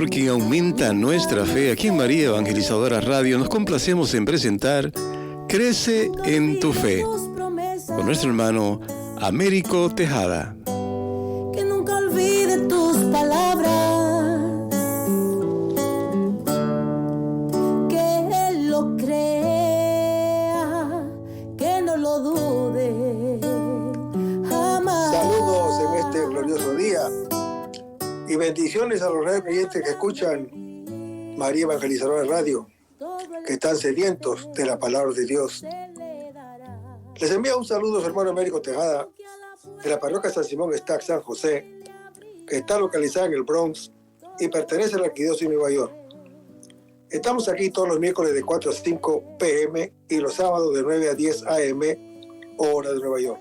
Señor quien aumenta nuestra fe. Aquí en María Evangelizadora Radio nos complacemos en presentar Crece en tu Fe con nuestro hermano Américo Tejada. Que nunca olvide tus palabras, que Él lo crea, que no lo dude jamás. Saludos en este glorioso día y bendiciones a los radios creyentes que escuchan María Evangelizadora Radio, que están sedientos de la palabra de Dios. Les envío un saludo a su hermano Américo Tejada, de la parroquia San Simón Stack San José, que está localizada en el Bronx y pertenece a la Arquidiócesis de Nueva York. Estamos aquí todos los miércoles de 4 a 5 p.m. y los sábados de 9 a 10 a.m. hora de Nueva York.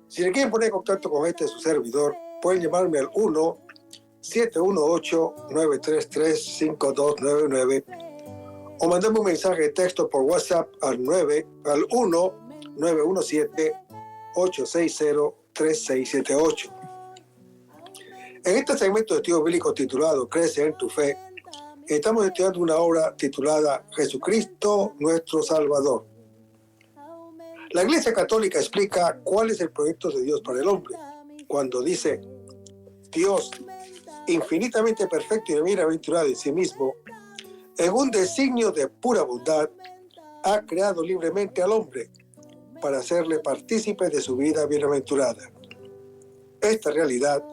Si le quieren poner en contacto con su servidor, pueden llamarme al 1-718-933-5299 o mandarme un mensaje de texto por WhatsApp al 1-917-860-3678. En este segmento de estudio bíblico titulado Crece en tu Fe, estamos estudiando una obra titulada Jesucristo nuestro Salvador. La Iglesia Católica explica cuál es el proyecto de Dios para el hombre, cuando dice: Dios, infinitamente perfecto y bienaventurado en sí mismo, en un designio de pura bondad, ha creado libremente al hombre para hacerle partícipe de su vida bienaventurada. Esta realidad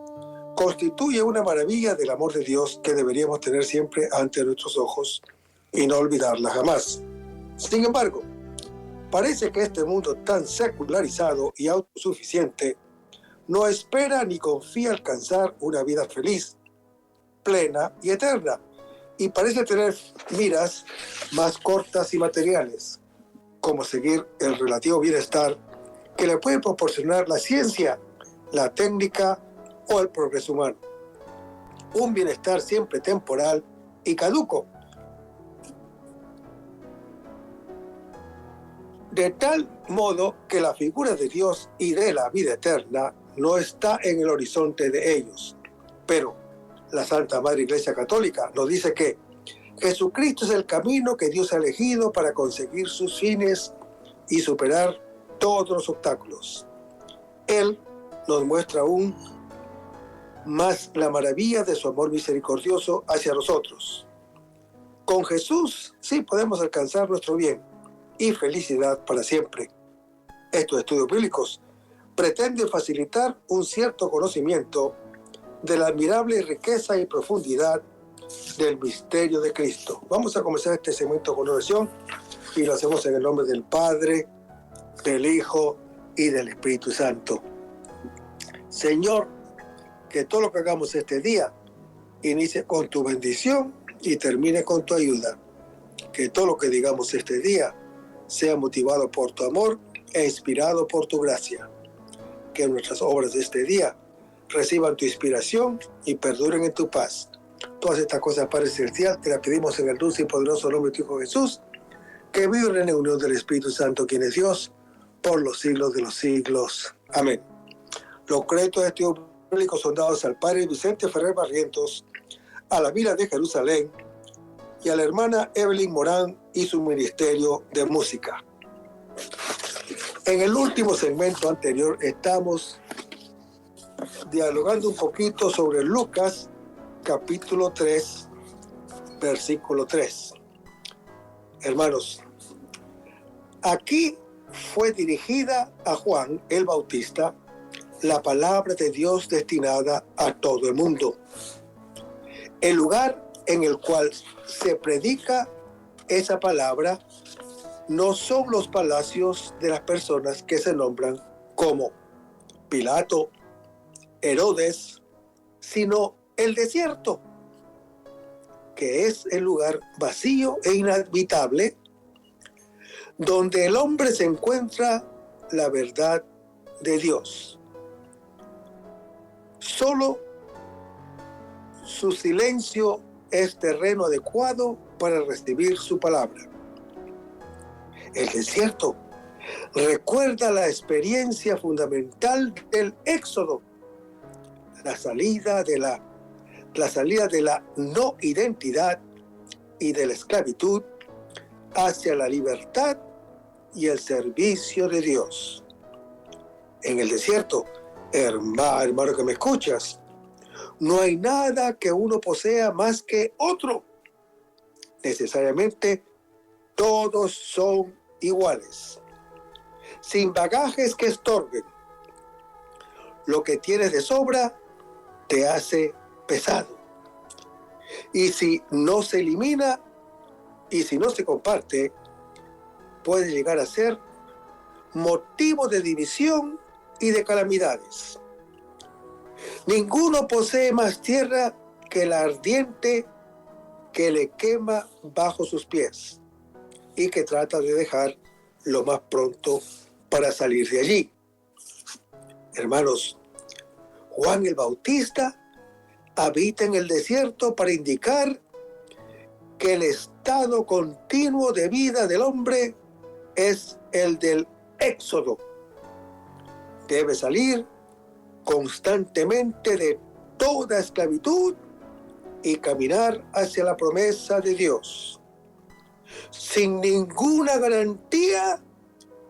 constituye una maravilla del amor de Dios que deberíamos tener siempre ante nuestros ojos y no olvidarla jamás. Sin embargo, parece que este mundo tan secularizado y autosuficiente no espera ni confía alcanzar una vida feliz, plena y eterna, y parece tener miras más cortas y materiales, como seguir el relativo bienestar que le puede proporcionar la ciencia, la técnica o el progreso humano. Un bienestar siempre temporal y caduco, de tal modo que la figura de Dios y de la vida eterna no está en el horizonte de ellos. Pero la Santa Madre Iglesia Católica nos dice que Jesucristo es el camino que Dios ha elegido para conseguir sus fines y superar todos los obstáculos. Él nos muestra aún más la maravilla de su amor misericordioso hacia nosotros. Con Jesús sí podemos alcanzar nuestro bien y felicidad para siempre. Estos estudios bíblicos pretenden facilitar un cierto conocimiento de la admirable riqueza y profundidad del misterio de Cristo. Vamos a comenzar este segmento con oración y lo hacemos en el nombre del Padre, del Hijo y del Espíritu Santo. Señor, que todo lo que hagamos este día inicie con tu bendición y termine con tu ayuda. Que todo lo que digamos este día sea motivado por tu amor e inspirado por tu gracia. Que nuestras obras de este día reciban tu inspiración y perduren en tu paz. Todas estas cosas, Padre Celestial, te las pedimos en el dulce y poderoso nombre de tu Hijo Jesús, que vive en la unión del Espíritu Santo, quien es Dios, por los siglos de los siglos. Amén. Los créditos de estudios públicos son dados al Padre Vicente Ferrer Barrientos, a la Vila de Jerusalén y a la hermana Evelyn Morán y su ministerio de música. En el último segmento anterior estamos dialogando un poquito sobre Lucas capítulo 3, versículo 3. Hermanos, aquí fue dirigida a Juan el Bautista la palabra de Dios destinada a todo el mundo. El lugar en el cual se predica esa palabra no son los palacios de las personas que se nombran como Pilato, Herodes, sino el desierto, que es el lugar vacío e inhabitable donde el hombre se encuentra la verdad de Dios. Solo su silencio es terreno adecuado para recibir su palabra. El desierto recuerda la experiencia fundamental del Éxodo, la salida de la la salida de la no identidad y de la esclavitud hacia la libertad y el servicio de Dios. En el desierto, hermano que me escuchas, no hay nada que uno posea más que otro. Necesariamente todos son iguales, sin bagajes que estorben. Lo que tienes de sobra te hace pesado. Y si no se elimina y si no se comparte, puede llegar a ser motivo de división y de calamidades. Ninguno posee más tierra que la ardiente que le quema bajo sus pies y que trata de dejar lo más pronto para salir de allí. Hermanos, Juan el Bautista habita en el desierto para indicar que el estado continuo de vida del hombre es el del éxodo. Debe salir constantemente de toda esclavitud y caminar hacia la promesa de Dios, sin ninguna garantía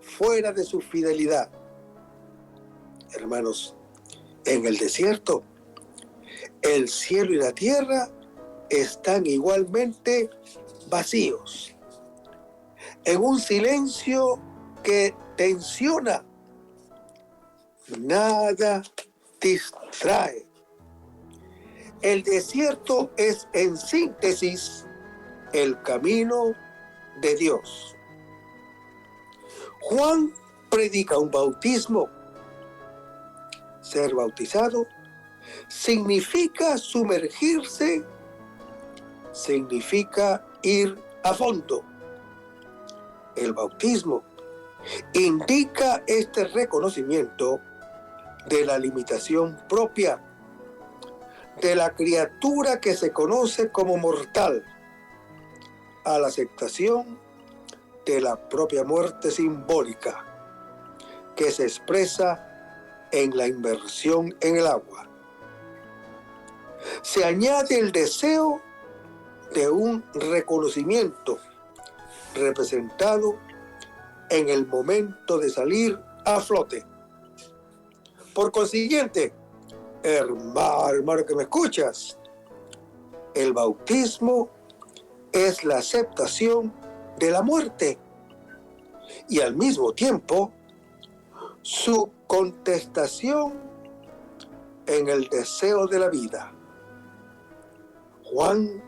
fuera de su fidelidad. Hermanos, en el desierto, el cielo y la tierra están igualmente vacíos, en un silencio que tensiona. Nada distrae. El desierto es, en síntesis, el camino de Dios. Juan predica un bautismo. Ser bautizado significa sumergirse, significa ir a fondo. El bautismo indica este reconocimiento de la limitación propia de la criatura que se conoce como mortal, a la aceptación de la propia muerte simbólica que se expresa en la inmersión en el agua. Se añade el deseo de un reconocimiento representado en el momento de salir a flote. Por consiguiente, hermano que me escuchas, el bautismo es la aceptación de la muerte y al mismo tiempo su contestación en el deseo de la vida. Juan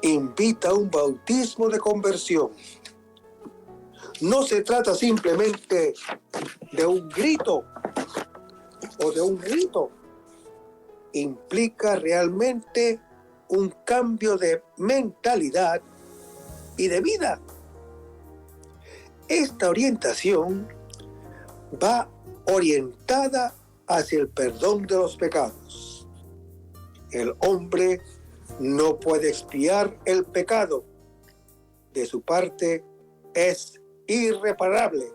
invita a un bautismo de conversión. No se trata simplemente de un grito o de un rito. Implica realmente un cambio de mentalidad y de vida. Esta orientación va orientada hacia el perdón de los pecados. El hombre no puede expiar el pecado. De su parte es irreparable.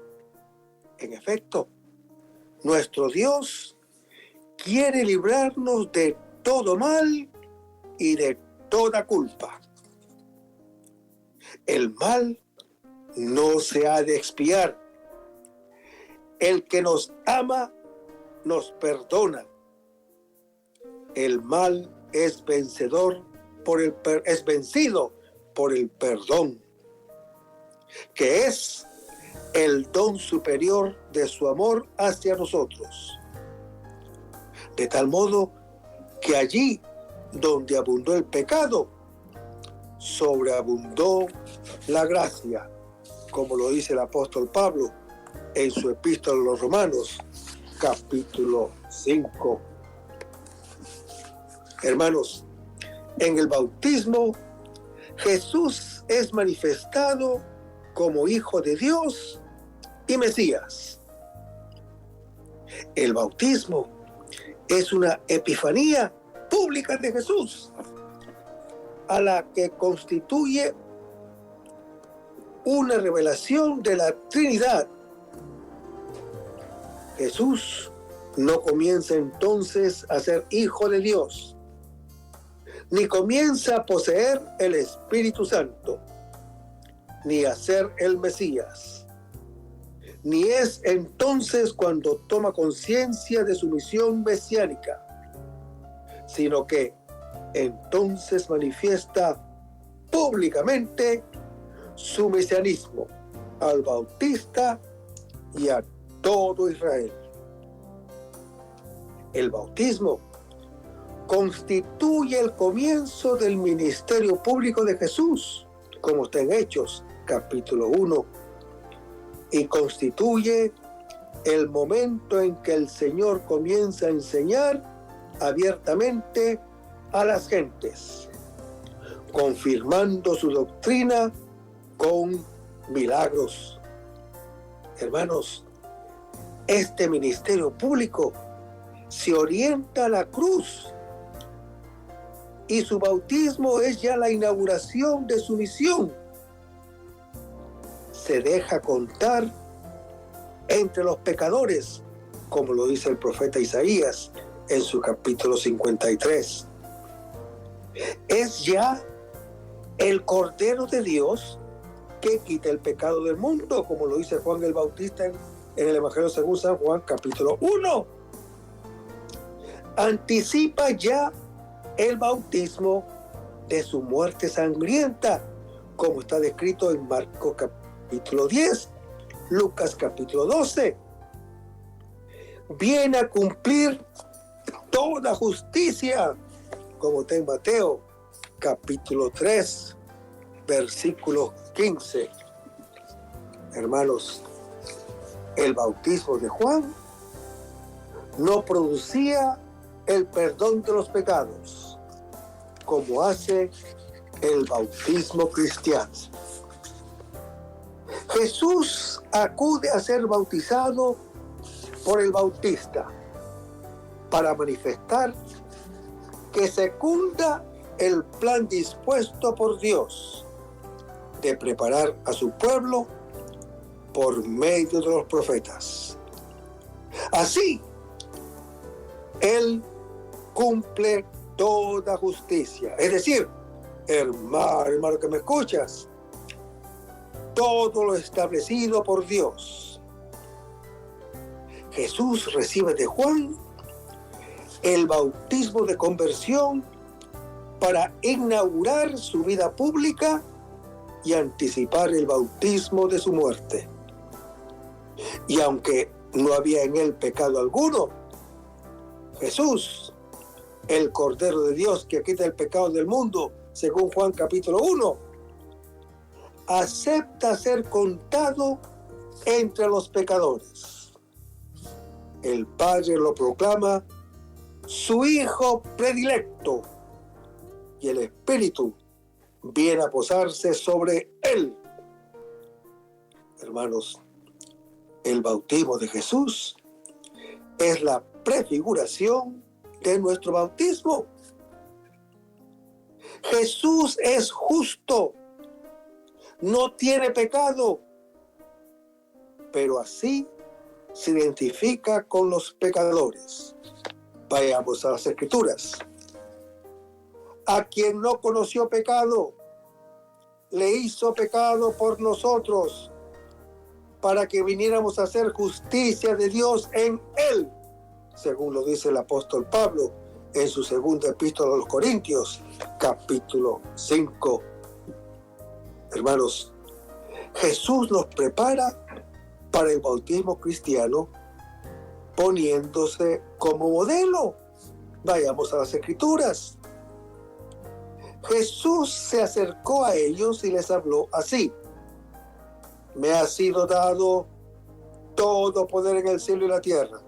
En efecto, nuestro Dios quiere librarnos de todo mal y de toda culpa. El mal no se ha de expiar. El que nos ama nos perdona. El mal es vencido por el perdón, que es el don superior de su amor hacia nosotros. De tal modo que allí donde abundó el pecado, sobreabundó la gracia, como lo dice el apóstol Pablo en su epístola a los Romanos, capítulo 5. Hermanos, en el bautismo, Jesús es manifestado como Hijo de Dios y Mesías. El bautismo es una epifanía pública de Jesús, a la que constituye una revelación de la Trinidad. Jesús no comienza entonces a ser Hijo de Dios, ni comienza a poseer el Espíritu Santo, ni a ser el Mesías, ni es entonces cuando toma conciencia de su misión mesiánica, sino que entonces manifiesta públicamente su mesianismo al Bautista y a todo Israel. El bautismo constituye el comienzo del ministerio público de Jesús, como está en Hechos, capítulo 1, y constituye el momento en que el Señor comienza a enseñar abiertamente a las gentes, confirmando su doctrina con milagros. Hermanos, este ministerio público se orienta a la cruz y su bautismo es ya la inauguración de su misión. Se deja contar entre los pecadores, como lo dice el profeta Isaías en su capítulo 53. Es ya el Cordero de Dios que quita el pecado del mundo, como lo dice Juan el Bautista en el Evangelio según San Juan, capítulo 1. Anticipa ya el bautismo de su muerte sangrienta, como está descrito en Marcos capítulo 10, Lucas capítulo 12. Viene a cumplir toda justicia, como está en Mateo capítulo 3, versículo 15. Hermanos, el bautismo de Juan no producía el perdón de los pecados, como hace el bautismo cristiano. Jesús acude a ser bautizado por el Bautista para manifestar que secunda el plan dispuesto por Dios de preparar a su pueblo por medio de los profetas. Así, Él cumple toda justicia. Es decir, hermano que me escuchas, todo lo establecido por Dios. Jesús recibe de Juan el bautismo de conversión para inaugurar su vida pública y anticipar el bautismo de su muerte. Y aunque no había en él pecado alguno, Jesús, el Cordero de Dios que quita el pecado del mundo, según Juan capítulo 1, acepta ser contado entre los pecadores. El Padre lo proclama su Hijo predilecto y el Espíritu viene a posarse sobre él. Hermanos, el bautismo de Jesús es la prefiguración de nuestro bautismo. Jesús es justo, no tiene pecado, pero así se identifica con los pecadores. Vayamos a las Escrituras. A quien no conoció pecado, le hizo pecado por nosotros, para que viniéramos a hacer justicia de Dios en él, según lo dice el apóstol Pablo en su segunda epístola a los Corintios, capítulo 5. Hermanos, Jesús nos prepara para el bautismo cristiano poniéndose como modelo. Vayamos a las Escrituras. Jesús se acercó a ellos y les habló así: me ha sido dado todo poder en el cielo y la tierra.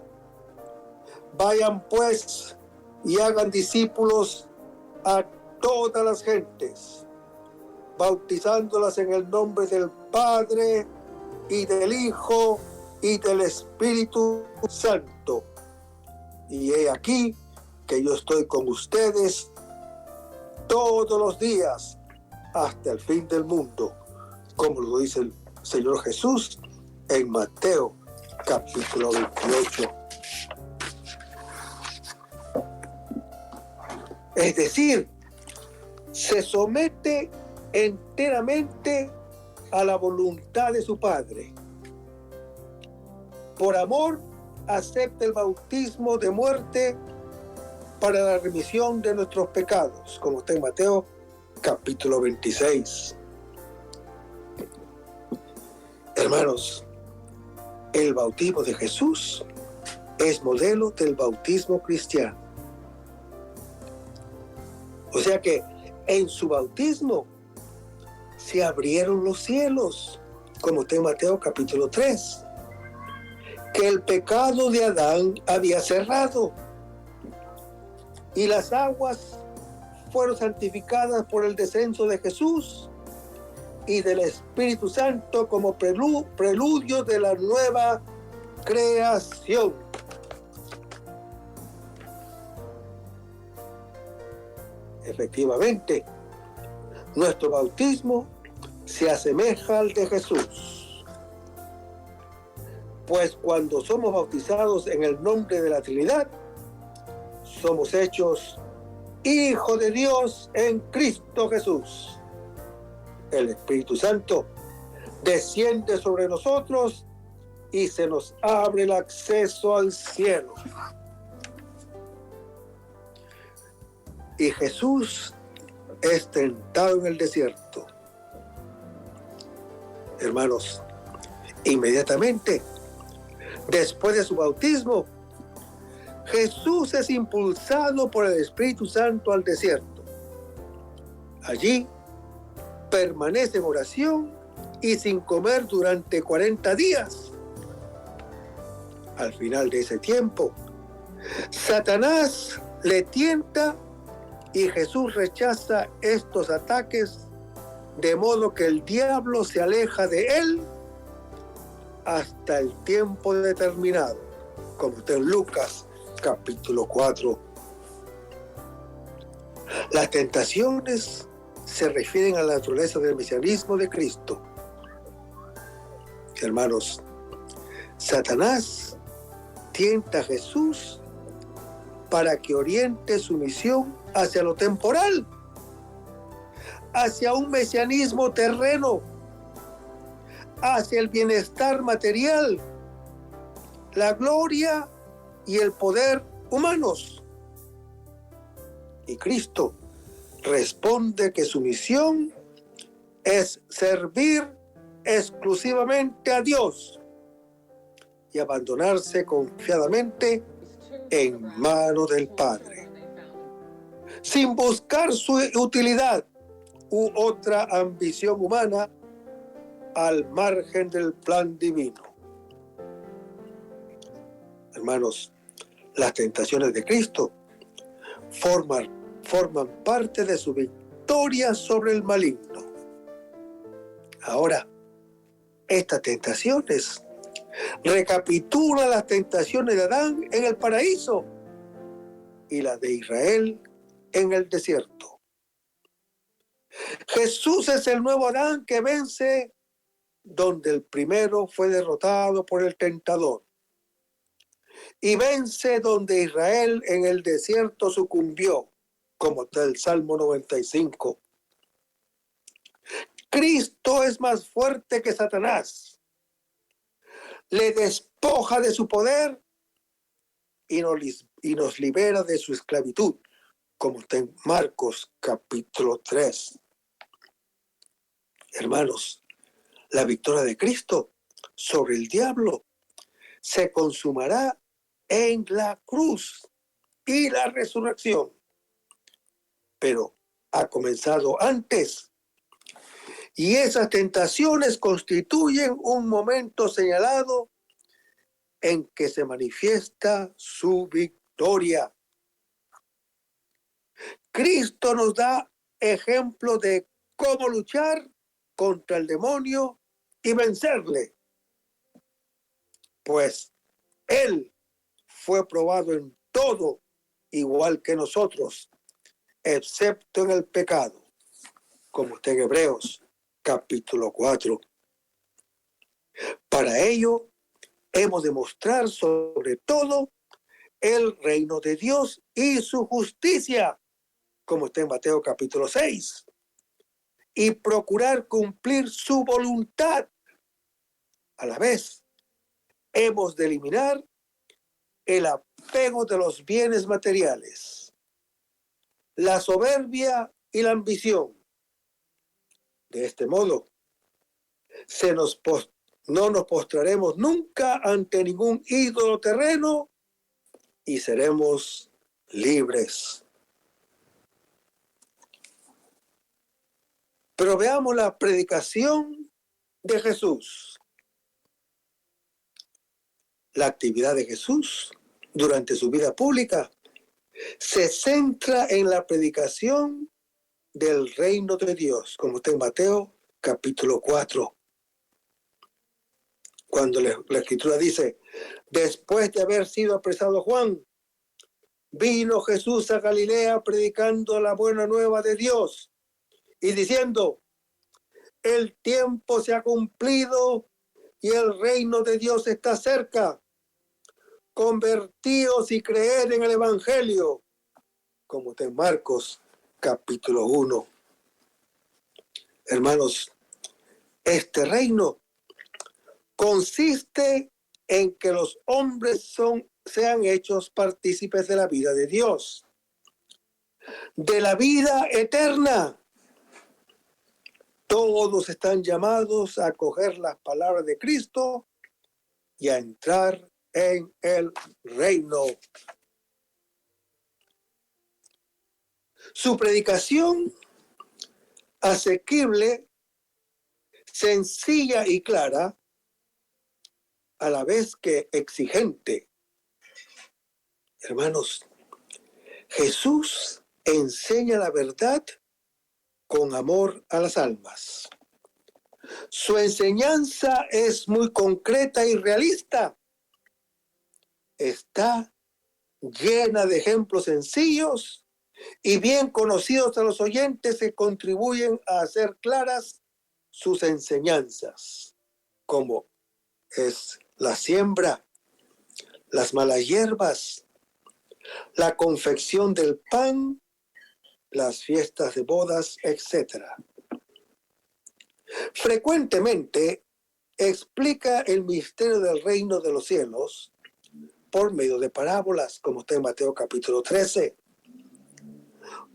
Vayan pues y hagan discípulos a todas las gentes, bautizándolas en el nombre del Padre y del Hijo y del Espíritu Santo. Y he aquí que yo estoy con ustedes todos los días hasta el fin del mundo, como lo dice el Señor Jesús en Mateo capítulo 28. Es decir, se somete enteramente a la voluntad de su Padre. Por amor, acepta el bautismo de muerte para la remisión de nuestros pecados, como está en Mateo capítulo 26. Hermanos, el bautismo de Jesús es modelo del bautismo cristiano. O sea que en su bautismo se abrieron los cielos, como está en Mateo capítulo 3, que el pecado de Adán había cerrado y las aguas fueron santificadas por el descenso de Jesús y del Espíritu Santo como preludio de la nueva creación. Efectivamente, nuestro bautismo se asemeja al de Jesús, pues cuando somos bautizados en el nombre de la Trinidad, somos hechos hijos de Dios en Cristo Jesús. El Espíritu Santo desciende sobre nosotros y se nos abre el acceso al cielo. Y Jesús es tentado en el desierto. Hermanos, inmediatamente después de su bautismo, Jesús es impulsado por el Espíritu Santo al desierto. Allí permanece en oración y sin comer durante 40 días. Al final de ese tiempo, Satanás le tienta y Jesús rechaza estos ataques, de modo que el diablo se aleja de él hasta el tiempo determinado, como está en Lucas capítulo 4. Las tentaciones se refieren a la naturaleza del mesianismo de Cristo. Hermanos, Satanás tienta a Jesús para que oriente su misión hacia lo temporal, hacia un mesianismo terreno, hacia el bienestar material, la gloria y el poder humanos. Y Cristo responde que su misión es servir exclusivamente a Dios y abandonarse confiadamente en manos del Padre, sin buscar su utilidad u otra ambición humana al margen del plan divino. Hermanos, las tentaciones de Cristo forman parte de su victoria sobre el maligno. Ahora, estas tentaciones recapitulan las tentaciones de Adán en el paraíso y las de Israel en el desierto. Jesús es el nuevo Adán que vence donde el primero fue derrotado por el tentador, y vence donde Israel en el desierto sucumbió, como está el Salmo 95. Cristo es más fuerte que Satanás. Le despoja de su poder y nos libera de su esclavitud, como está en Marcos capítulo 3. Hermanos, la victoria de Cristo sobre el diablo se consumará en la cruz y la resurrección, pero ha comenzado antes, y esas tentaciones constituyen un momento señalado en que se manifiesta su victoria. Cristo nos da ejemplo de cómo luchar contra el demonio y vencerle, pues Él fue probado en todo, igual que nosotros, excepto en el pecado, como está en Hebreos capítulo 4. Para ello, hemos de mostrar sobre todo el reino de Dios y su justicia, como está en Mateo capítulo 6, y procurar cumplir su voluntad. A la vez, hemos de eliminar el apego de los bienes materiales, la soberbia y la ambición. De este modo, no nos postraremos nunca ante ningún ídolo terreno y seremos libres. Pero veamos la predicación de Jesús. La actividad de Jesús durante su vida pública se centra en la predicación del reino de Dios, como está en Mateo capítulo 4. Cuando la Escritura dice, después de haber sido apresado Juan, vino Jesús a Galilea predicando la buena nueva de Dios y diciendo, el tiempo se ha cumplido y el reino de Dios está cerca. Convertíos y creed en el Evangelio, como está en Marcos capítulo 1. Hermanos, este reino consiste en que los hombres sean hechos partícipes de la vida de Dios, de la vida eterna. Todos están llamados a acoger las palabras de Cristo y a entrar en el reino. Su predicación asequible, sencilla y clara, a la vez que exigente. Hermanos, Jesús enseña la verdad con amor a las almas. Su enseñanza es muy concreta y realista. Está llena de ejemplos sencillos y bien conocidos a los oyentes que contribuyen a hacer claras sus enseñanzas, como es la siembra, las malas hierbas, la confección del pan, las fiestas de bodas, etc. Frecuentemente explica el misterio del reino de los cielos por medio de parábolas, como está en Mateo capítulo 13.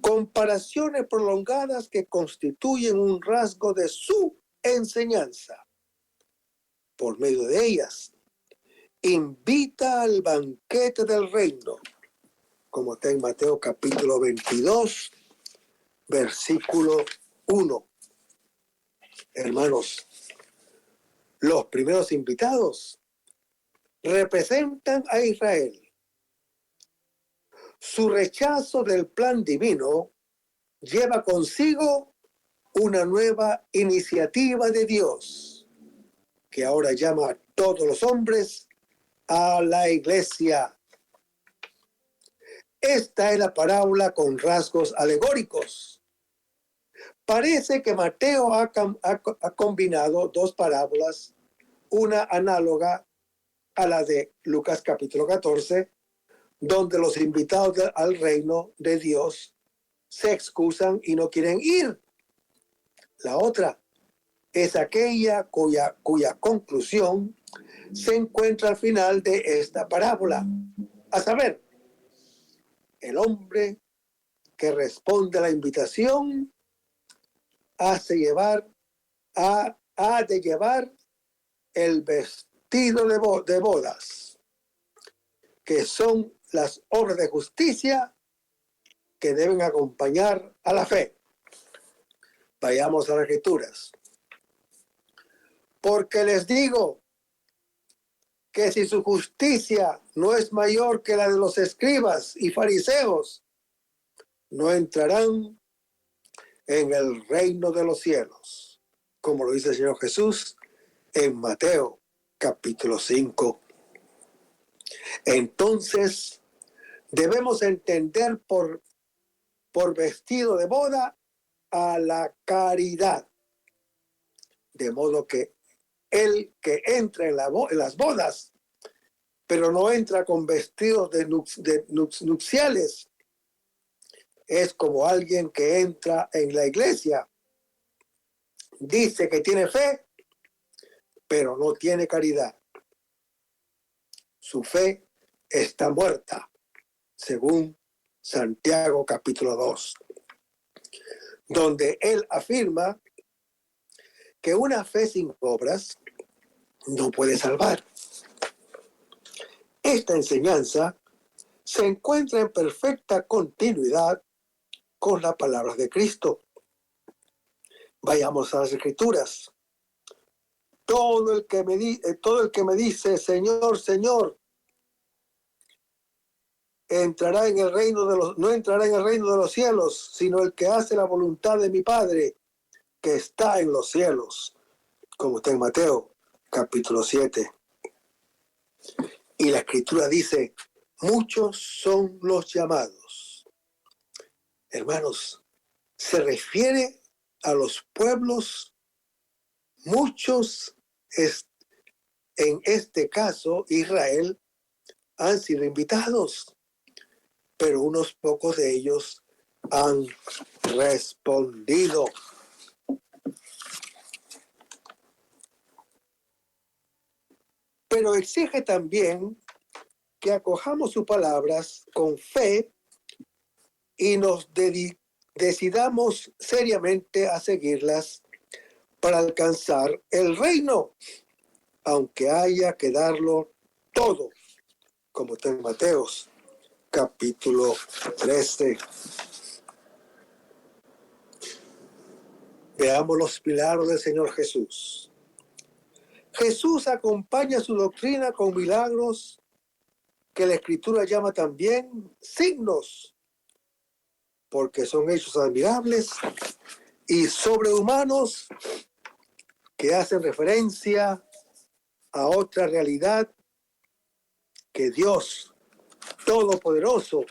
Comparaciones prolongadas que constituyen un rasgo de su enseñanza. Por medio de ellas, invita al banquete del reino, como está en Mateo capítulo 22, versículo 1. Hermanos, los primeros invitados representan a Israel. Su rechazo del plan divino lleva consigo una nueva iniciativa de Dios, que ahora llama a todos los hombres a la iglesia. Esta es la parábola con rasgos alegóricos. Parece que Mateo ha combinado dos parábolas, una análoga a la de Lucas capítulo 14, donde los invitados al reino de Dios se excusan y no quieren ir. La otra es aquella cuya conclusión se encuentra al final de esta parábola, a saber, el hombre que responde a la invitación ha de llevar el vestido de bodas, que son las obras de justicia que deben acompañar a la fe. Vayamos a las Escrituras. Porque les digo que si su justicia no es mayor que la de los escribas y fariseos, no entrarán en el reino de los cielos, como lo dice el Señor Jesús en Mateo capítulo 5. Entonces, debemos entender por vestido de boda a la caridad, de modo que el que entra en las bodas, pero no entra con vestidos de nupciales, es como alguien que entra en la iglesia, dice que tiene fe, pero no tiene caridad. Su fe está muerta, según Santiago capítulo 2, donde él afirma que una fe sin obras no puede salvar. Esta enseñanza se encuentra en perfecta continuidad con las palabras de Cristo. Vayamos a las Escrituras. Todo el que me dice, Señor, Señor, no entrará en el reino de los cielos, sino el que hace la voluntad de mi Padre, que está en los cielos, como está en Mateo, capítulo 7. Y la Escritura dice, muchos son los llamados. Hermanos, se refiere a los pueblos, muchos, en este caso Israel, han sido invitados, pero unos pocos de ellos han respondido. Pero exige también que acojamos sus palabras con fe y nos decidamos seriamente a seguirlas para alcanzar el reino, aunque haya que darlo todo, como está en Mateos, capítulo 13. Veamos los milagros del Señor Jesús. Jesús acompaña su doctrina con milagros que la Escritura llama también signos, porque son hechos admirables y sobrehumanos que hacen referencia a otra realidad, que Dios Todopoderoso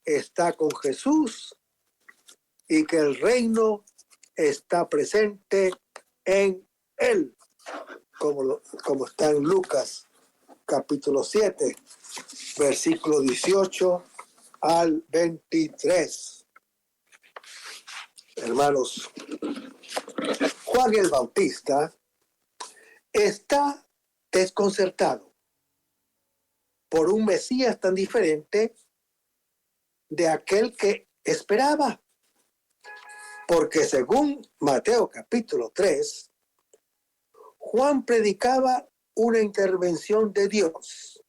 está con Jesús y que el reino está presente en él, como está en Lucas capítulo 7, versículo 18 al 23. Hermanos, Juan el Bautista está desconcertado por un Mesías tan diferente de aquel que esperaba, porque según Mateo capítulo 3, Juan predicaba una intervención de Dios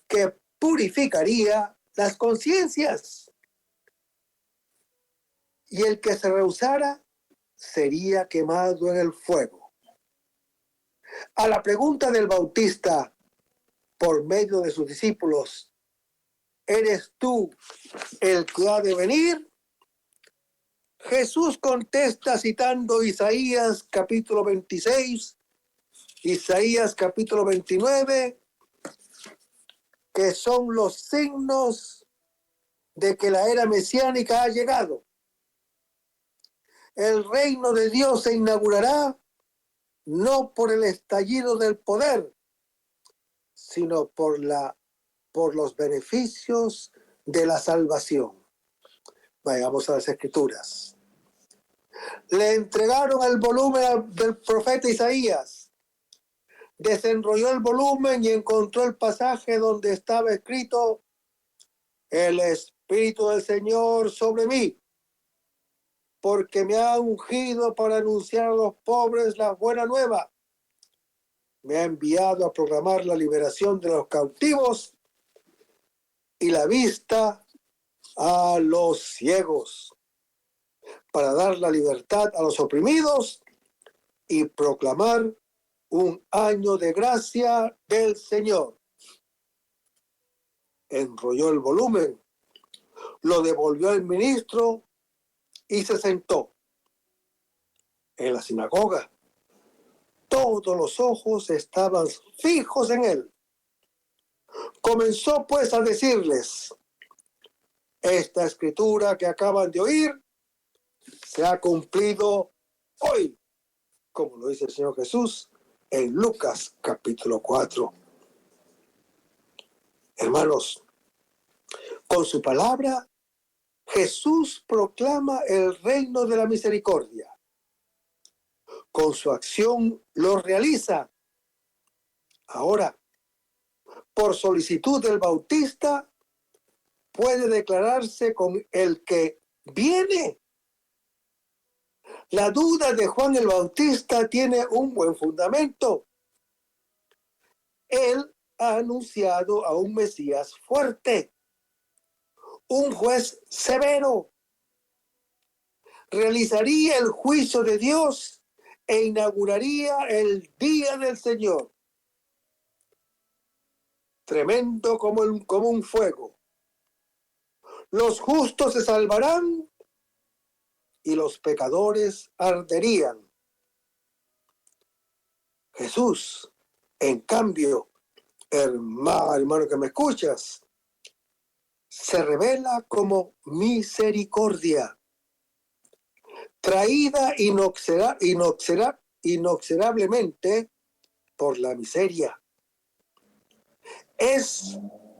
que purificaría las conciencias, y el que se rehusara sería quemado en el fuego. A la pregunta del Bautista por medio de sus discípulos, ¿eres tú el que ha de venir?, Jesús contesta citando Isaías capítulo 26, Isaías capítulo 29, que son los signos de que la era mesiánica ha llegado. El reino de Dios se inaugurará no por el estallido del poder, sino por los beneficios de la salvación. Vayamos a las Escrituras. Le entregaron el volumen del profeta Isaías. Desenrolló el volumen y encontró el pasaje donde estaba escrito: el Espíritu del Señor sobre mí, porque me ha ungido para anunciar a los pobres la buena nueva. Me ha enviado a proclamar la liberación de los cautivos y la vista a los ciegos, para dar la libertad a los oprimidos y proclamar un año de gracia del Señor. Enrolló el volumen, lo devolvió al ministro y se sentó. En la sinagoga, todos los ojos estaban fijos en él. Comenzó pues a decirles: esta escritura que acaban de oír se ha cumplido hoy, como lo dice el Señor Jesús en Lucas capítulo 4. Hermanos, con su palabra Jesús proclama el reino de la misericordia. Con su acción lo realiza. Ahora, por solicitud del Bautista, puede declararse con el que viene. La duda de Juan el Bautista tiene un buen fundamento. Él ha anunciado a un Mesías fuerte, un juez severo. Realizaría el juicio de Dios e inauguraría el día del Señor. Tremendo como un fuego. Los justos se salvarán y los pecadores arderían. Jesús, en cambio, hermano que me escuchas, se revela como misericordia, traída inexorablemente por la miseria. Es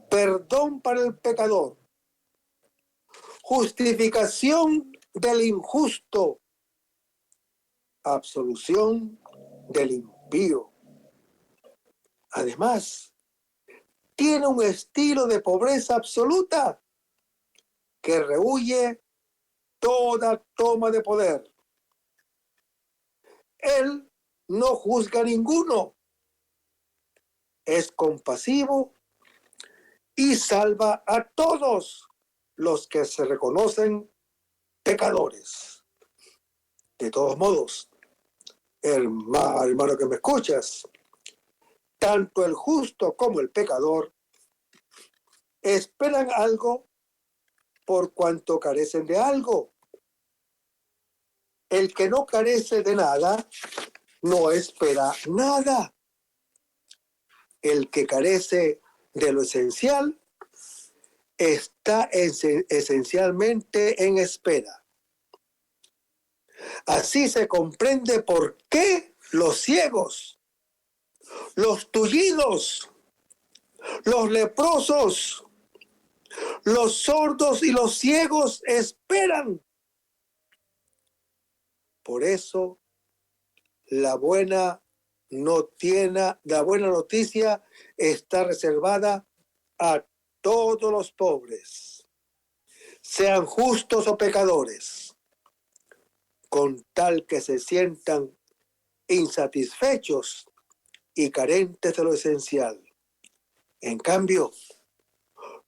perdón para el pecador, justificación del injusto, absolución del impío. Además, tiene un estilo de pobreza absoluta que rehúye toda toma de poder. Él no juzga a ninguno, es compasivo y salva a todos los que se reconocen pecadores. De todos modos, hermano que me escuchas, tanto el justo como el pecador esperan algo por cuanto carecen de algo. El que no carece de nada, no espera nada. El que carece de lo esencial, está esencialmente en espera. Así se comprende por qué los ciegos, los tullidos, los leprosos, los sordos y los ciegos esperan. Por eso, la buena noticia está reservada a todos los pobres, sean justos o pecadores, con tal que se sientan insatisfechos y carentes de lo esencial. En cambio,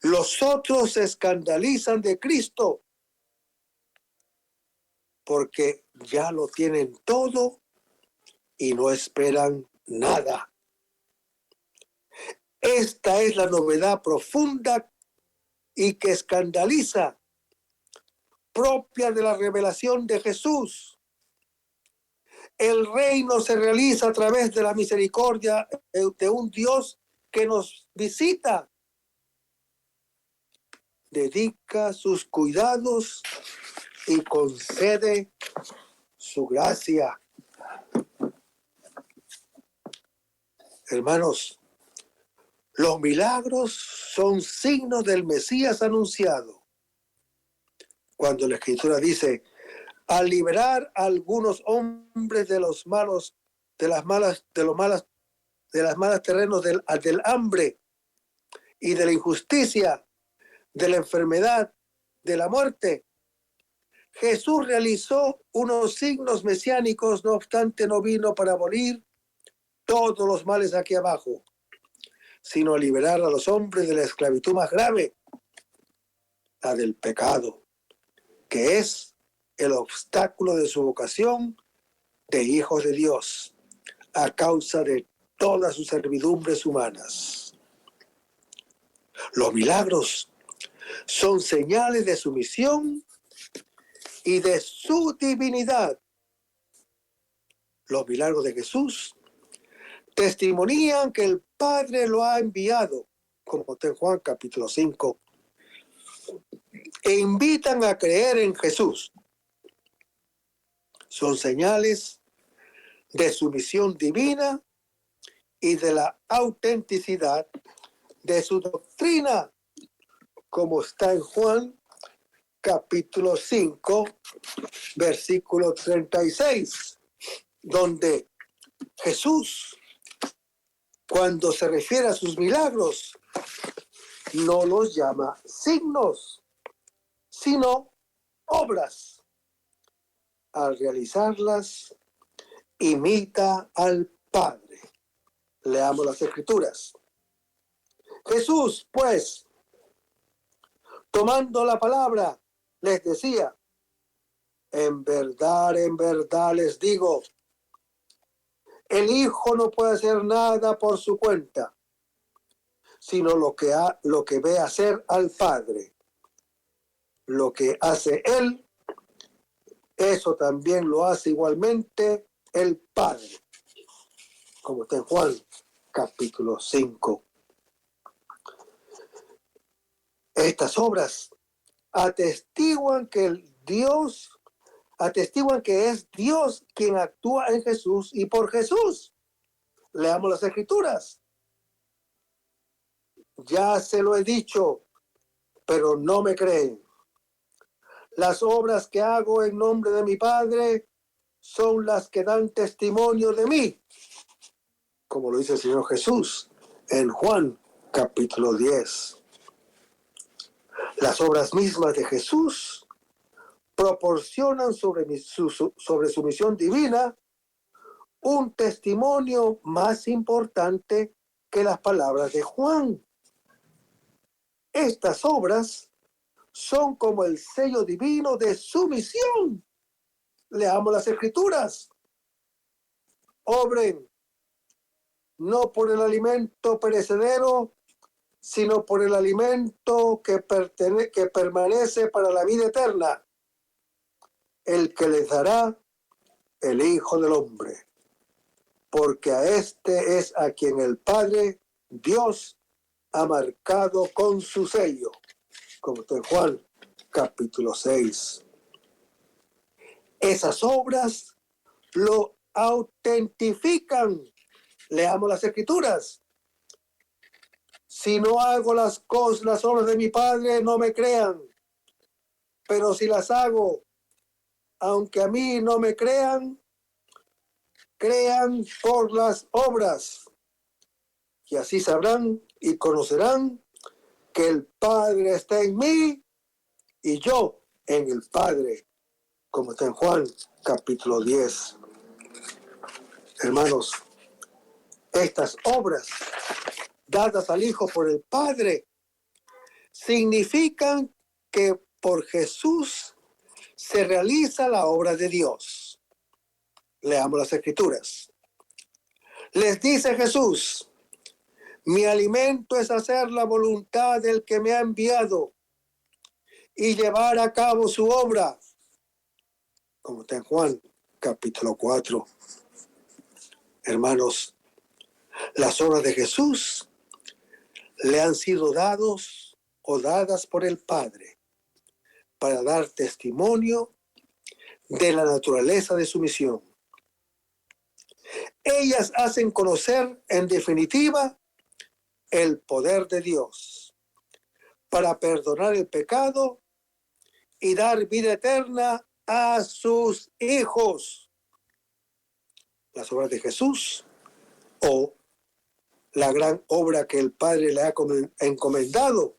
los otros se escandalizan de Cristo porque ya lo tienen todo y no esperan nada. Esta es la novedad profunda y que escandaliza, propia de la revelación de Jesús. El reino se realiza a través de la misericordia de un Dios que nos visita, dedica sus cuidados y concede su gracia. Hermanos, los milagros son signos del Mesías anunciado. Cuando la Escritura dice, al liberar a algunos hombres de los malos terrenos del hambre y de la injusticia, de la enfermedad, de la muerte, Jesús realizó unos signos mesiánicos, no obstante no vino para abolir todos los males aquí abajo, sino a liberar a los hombres de la esclavitud más grave, la del pecado, que es el obstáculo de su vocación de hijos de Dios, a causa de todas sus servidumbres humanas. Los milagros son señales de su misión y de su divinidad. Los milagros de Jesús testimonían que el Padre lo ha enviado, como está en Juan capítulo 5, e invitan a creer en Jesús. Son señales de su misión divina y de la autenticidad de su doctrina, como está en Juan capítulo 5, versículo 36, donde Jesús, cuando se refiere a sus milagros, no los llama signos, sino obras. Al realizarlas, imita al Padre. Leamos las Escrituras. Jesús, pues, tomando la palabra, les decía: en verdad les digo, el Hijo no puede hacer nada por su cuenta, sino lo que ve hacer al Padre. Lo que hace Él, eso también lo hace igualmente el Padre. Como está en Juan, capítulo 5. Estas obras atestiguan que es Dios quien actúa en Jesús y por Jesús. Leamos las Escrituras. Ya se lo he dicho, pero no me creen. Las obras que hago en nombre de mi Padre son las que dan testimonio de mí, como lo dice el Señor Jesús en Juan capítulo 10. Las obras mismas de Jesús proporcionan sobre su misión divina un testimonio más importante que las palabras de Juan. Estas obras son como el sello divino de su misión. Leamos las Escrituras. Obren no por el alimento perecedero, sino por el alimento que permanece para la vida eterna, el que les dará el Hijo del Hombre, porque a este es a quien el Padre, Dios, ha marcado con su sello, como está en Juan capítulo 6. Esas obras lo autentifican. Leamos las Escrituras. Si no hago las obras de mi Padre, no me crean. Pero si las hago, aunque a mí no me crean, crean por las obras. Y así sabrán y conocerán que el Padre está en mí y yo en el Padre, como está en Juan capítulo 10. Hermanos, estas obras dadas al Hijo por el Padre significan que por Jesús se realiza la obra de Dios. Leamos las Escrituras. Les dice Jesús: mi alimento es hacer la voluntad del que me ha enviado y llevar a cabo su obra, como está en Juan capítulo 4. Hermanos, las obras de Jesús le han sido dadas por el Padre para dar testimonio de la naturaleza de su misión. Ellas hacen conocer, en definitiva, el poder de Dios para perdonar el pecado y dar vida eterna a sus hijos. Las obras de Jesús, o la gran obra que el Padre le ha encomendado,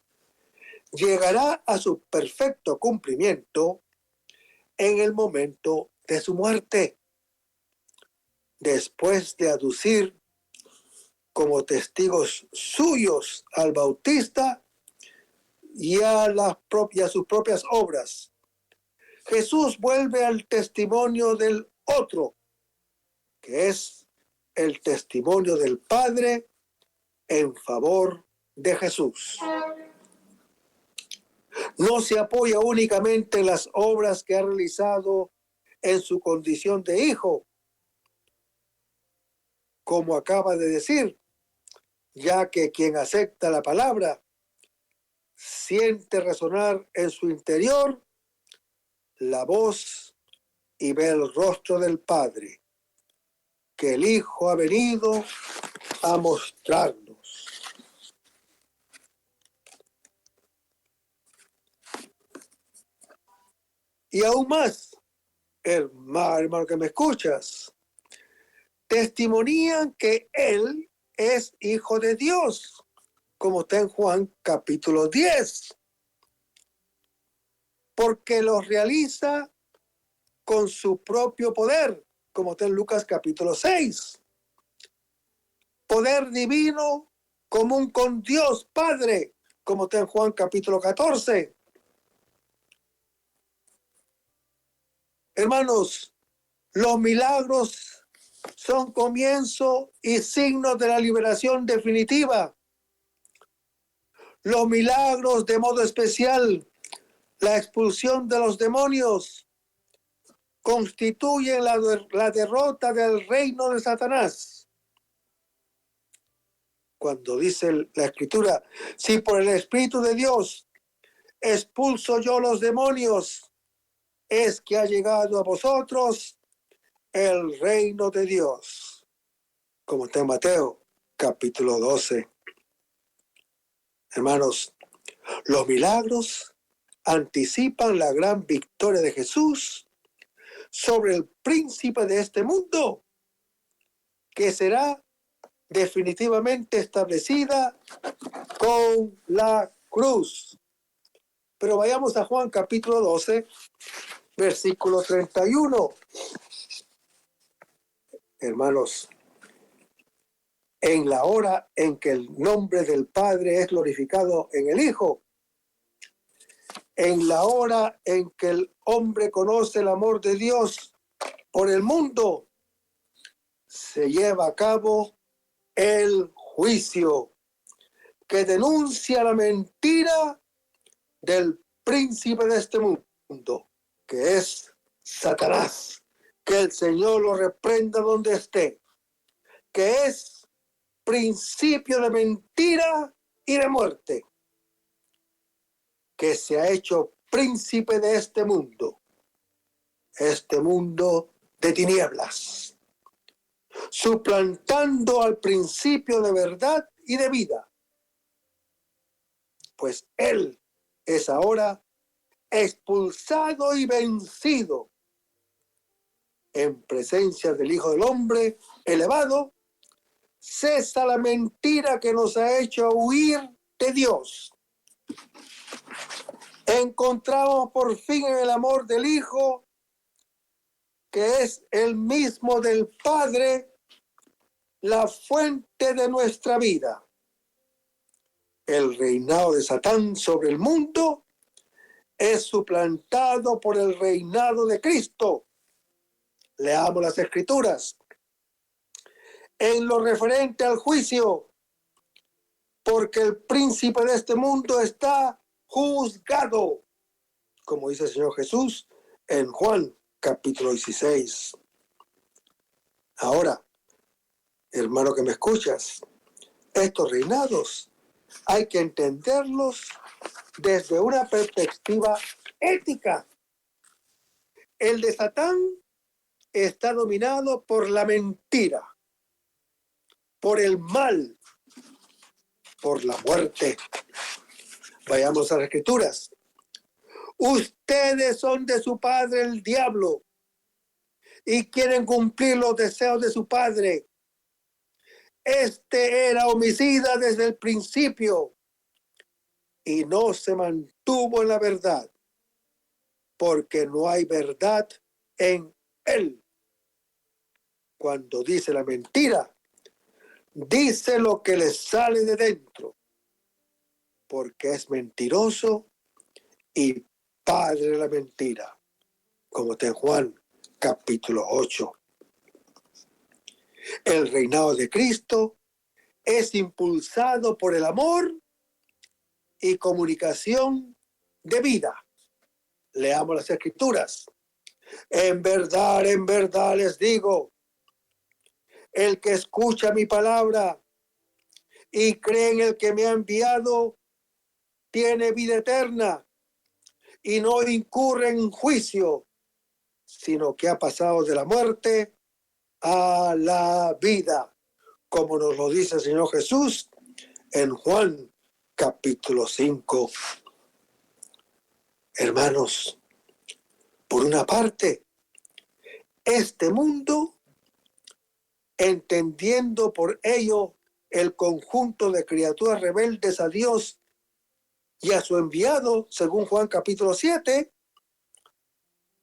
llegará a su perfecto cumplimiento en el momento de su muerte, después de aducir como testigos suyos al Bautista y a sus propias obras. Jesús vuelve al testimonio del otro, que es el testimonio del Padre en favor de Jesús. No se apoya únicamente en las obras que ha realizado en su condición de hijo, como acaba de decir, ya que quien acepta la palabra siente resonar en su interior la voz y ve el rostro del Padre, que el Hijo ha venido a mostrarnos. Y aún más, hermano que me escuchas, testimonían que Él es Hijo de Dios, como está en Juan capítulo 10, porque los realiza con su propio poder, como está en Lucas capítulo 6. Poder divino común con Dios Padre, como está en Juan capítulo 14. Hermanos, los milagros son comienzo y signos de la liberación definitiva. Los milagros, de modo especial, la expulsión de los demonios, constituyen la derrota del reino de Satanás. Cuando dice la Escritura, si por el Espíritu de Dios expulso yo los demonios, es que ha llegado a vosotros el reino de Dios, como está en Mateo capítulo 12. Hermanos, los milagros anticipan la gran victoria de Jesús sobre el príncipe de este mundo, que será definitivamente establecida con la cruz. Pero vayamos a Juan capítulo 12, versículo 31. Hermanos, en la hora en que el nombre del Padre es glorificado en el Hijo, en la hora en que el hombre conoce el amor de Dios por el mundo, se lleva a cabo el juicio que denuncia la mentira del príncipe de este mundo, que es Satanás. Que el Señor lo reprenda donde esté, que es principio de mentira y de muerte, que se ha hecho príncipe de este mundo de tinieblas, suplantando al principio de verdad y de vida, pues él es ahora expulsado y vencido en presencia del Hijo del Hombre elevado. Cesa la mentira que nos ha hecho huir de Dios. Encontramos por fin en el amor del Hijo, que es el mismo del Padre, la fuente de nuestra vida. El reinado de Satán sobre el mundo es suplantado por el reinado de Cristo. Leamos las Escrituras. En lo referente al juicio, porque el príncipe de este mundo está juzgado, como dice el Señor Jesús en Juan capítulo 16. Ahora, hermano que me escuchas, estos reinados hay que entenderlos desde una perspectiva ética. El de Satán está dominado por la mentira, por el mal, por la muerte. Vayamos a las Escrituras. Ustedes son de su padre el diablo y quieren cumplir los deseos de su padre. Este era homicida desde el principio y no se mantuvo en la verdad, porque no hay verdad en él. Cuando dice la mentira, dice lo que le sale de dentro, porque es mentiroso y padre de la mentira, como está en Juan capítulo 8. El reinado de Cristo es impulsado por el amor y comunicación de vida. Leamos las Escrituras. En verdad les digo, el que escucha mi palabra y cree en el que me ha enviado, tiene vida eterna y no incurre en juicio, sino que ha pasado de la muerte a la vida, como nos lo dice el Señor Jesús en Juan capítulo 5. Hermanos, Por una parte, este mundo, entendiendo por ello el conjunto de criaturas rebeldes a Dios y a su enviado, según Juan capítulo 7,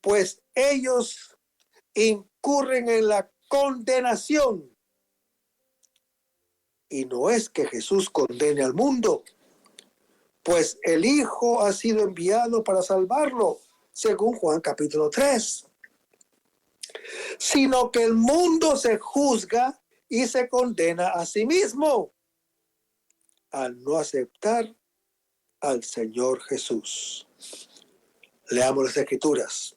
pues ellos incurren en la condenación. Y no es que Jesús condene al mundo, pues el Hijo ha sido enviado para salvarlo, según Juan capítulo 3, sino que el mundo se juzga y se condena a sí mismo al no aceptar al Señor Jesús. Leamos las Escrituras.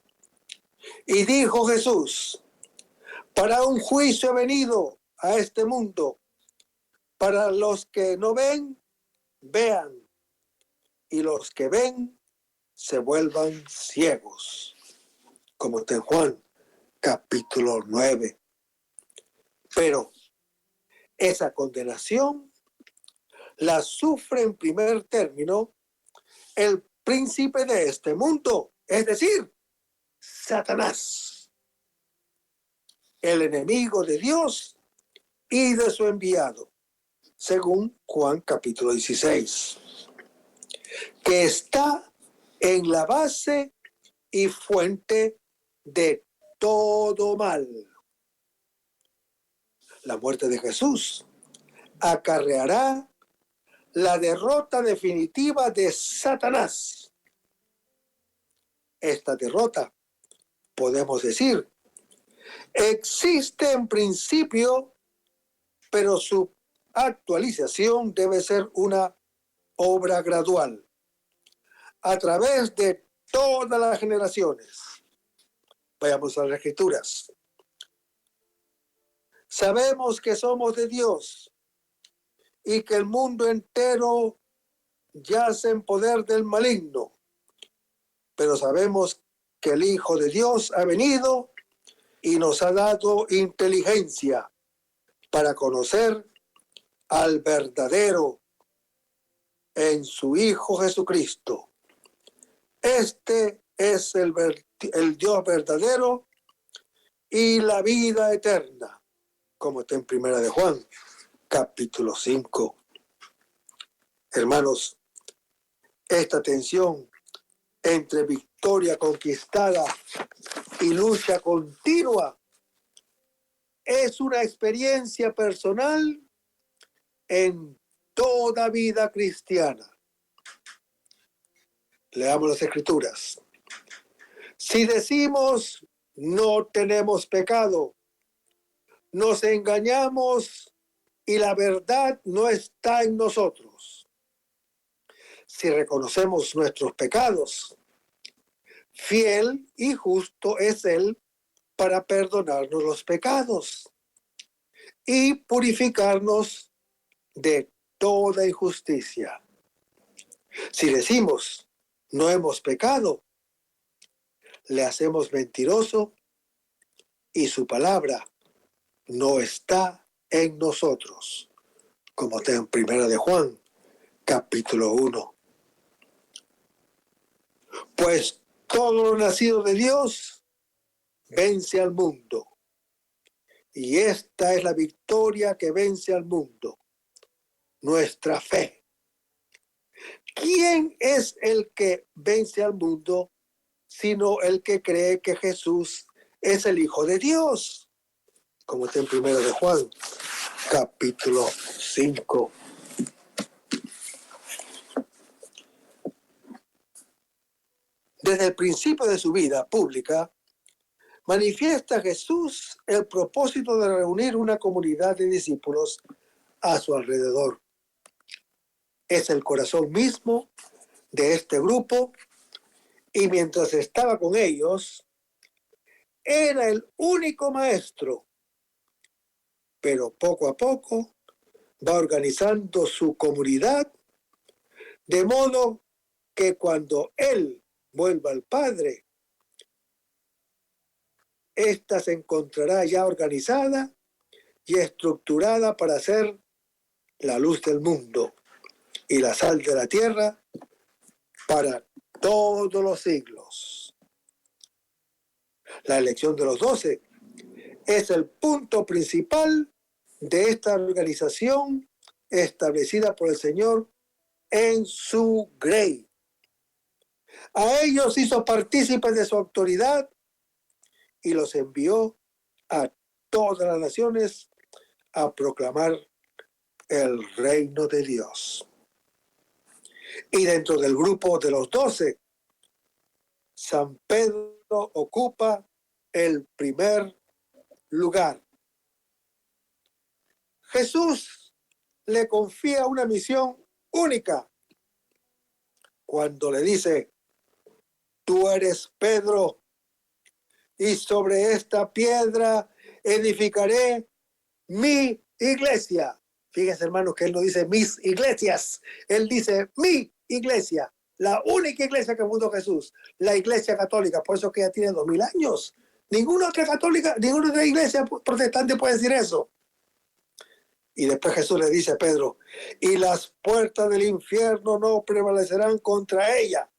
Y dijo Jesús: para un juicio he venido a este mundo, para los que no ven, vean, y los que ven se vuelvan ciegos, como está en Juan capítulo 9. Pero esa condenación la sufre en primer término el príncipe de este mundo, es decir, Satanás, el enemigo de Dios y de su enviado, según Juan capítulo 16, que está en la base y fuente de todo mal. La muerte de Jesús acarreará la derrota definitiva de Satanás. Esta derrota, podemos decir, existe en principio, pero su actualización debe ser una obra gradual, a través de todas las generaciones. Vayamos a las Escrituras. Sabemos que somos de Dios y que el mundo entero yace en poder del maligno, pero sabemos que el Hijo de Dios ha venido y nos ha dado inteligencia para conocer al verdadero en su Hijo Jesucristo. Este es el Dios verdadero y la vida eterna, como está en Primera de Juan, capítulo 5. Hermanos, esta tensión entre victoria conquistada y lucha continua es una experiencia personal en toda vida cristiana. Leamos las Escrituras. Si decimos no tenemos pecado, nos engañamos y la verdad no está en nosotros. Si reconocemos nuestros pecados, fiel y justo es Él para perdonarnos los pecados y purificarnos de toda injusticia. Si decimos no hemos pecado, le hacemos mentiroso y su palabra no está en nosotros, como está en Primera de Juan, capítulo 1. Pues todo lo nacido de Dios vence al mundo. Y esta es la victoria que vence al mundo, nuestra fe. ¿Quién es el que vence al mundo sino el que cree que Jesús es el Hijo de Dios? Como está en Primera de Juan, capítulo 5. Desde el principio de su vida pública, manifiesta Jesús el propósito de reunir una comunidad de discípulos a su alrededor. Es el corazón mismo de este grupo y mientras estaba con ellos, era el único maestro, pero poco a poco va organizando su comunidad de modo que cuando Él vuelva al Padre, ésta se encontrará ya organizada y estructurada para ser la luz del mundo y la sal de la tierra para todos los siglos. La elección de los 12 es el punto principal de esta organización establecida por el Señor en su grey. A ellos hizo partícipes de su autoridad y los envió a todas las naciones a proclamar el reino de Dios. Y dentro del grupo de los 12, San Pedro ocupa el primer lugar. Jesús le confía una misión única cuando le dice: tú eres Pedro, y sobre esta piedra edificaré mi iglesia. Fíjense, hermanos, que él no dice mis iglesias, él dice mi iglesia, la única iglesia que fundó Jesús, la iglesia católica. Por eso que ya tiene 2000 años. Ninguna otra católica, ninguna otra iglesia protestante puede decir eso. Y después Jesús le dice a Pedro: y las puertas del infierno no prevalecerán contra ella.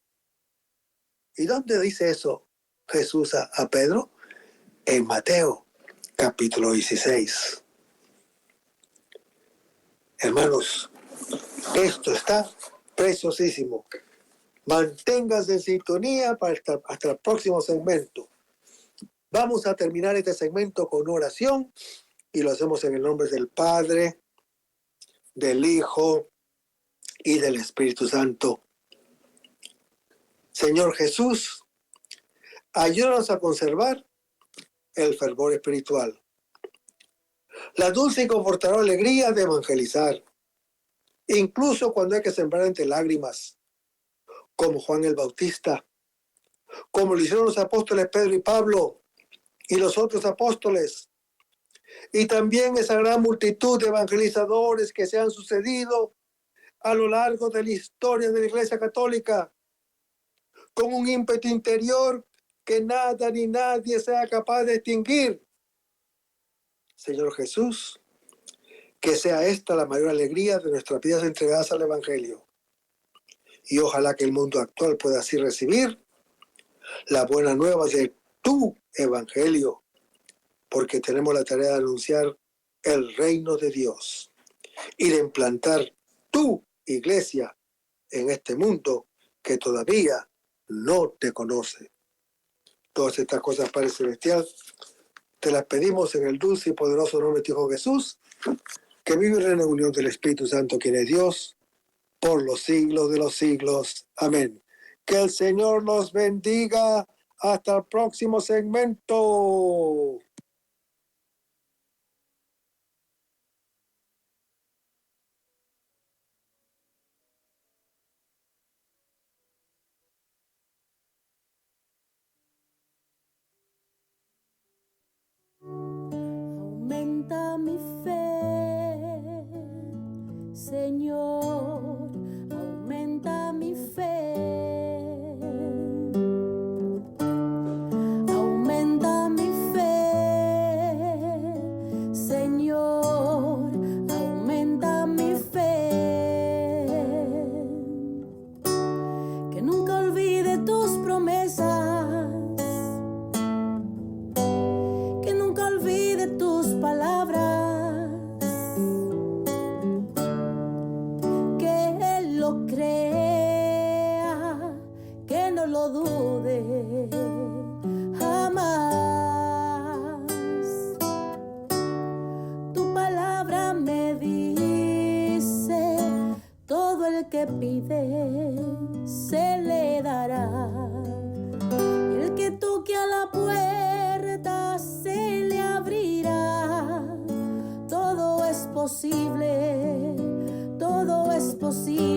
¿Y dónde dice eso Jesús a Pedro? En Mateo, capítulo 16. Hermanos, esto está preciosísimo. Manténganse en sintonía hasta el próximo segmento. Vamos a terminar este segmento con oración y lo hacemos en el nombre del Padre, del Hijo y del Espíritu Santo. Señor Jesús, ayúdanos a conservar el fervor espiritual, la dulce y confortadora alegría de evangelizar, incluso cuando hay que sembrar entre lágrimas, como Juan el Bautista, como lo hicieron los apóstoles Pedro y Pablo y los otros apóstoles, y también esa gran multitud de evangelizadores que se han sucedido a lo largo de la historia de la Iglesia Católica, con un ímpetu interior que nada ni nadie sea capaz de extinguir. Señor Jesús, que sea esta la mayor alegría de nuestras vidas entregadas al Evangelio. Y ojalá que el mundo actual pueda así recibir la buena nueva de tu Evangelio, porque tenemos la tarea de anunciar el reino de Dios y de implantar tu iglesia en este mundo que todavía no te conoce. Todas estas cosas, Padre Celestial, te las pedimos en el dulce y poderoso nombre de tu Hijo Jesús, que vive en la unión del Espíritu Santo, quien es Dios, por los siglos de los siglos. Amén. Que el Señor nos bendiga. Hasta el próximo segmento. Aumenta mi fe, Señor, aumenta mi fe. Aumenta mi fe, Señor, aumenta mi fe. Que nunca olvide tus promesas, que nunca olvide tus palabras, que Él lo crea, que no lo dude jamás. Tu palabra me dice: todo el que pide se le dará, y el que toque a la puerta se le abrirá. Todo es posible, todo es posible.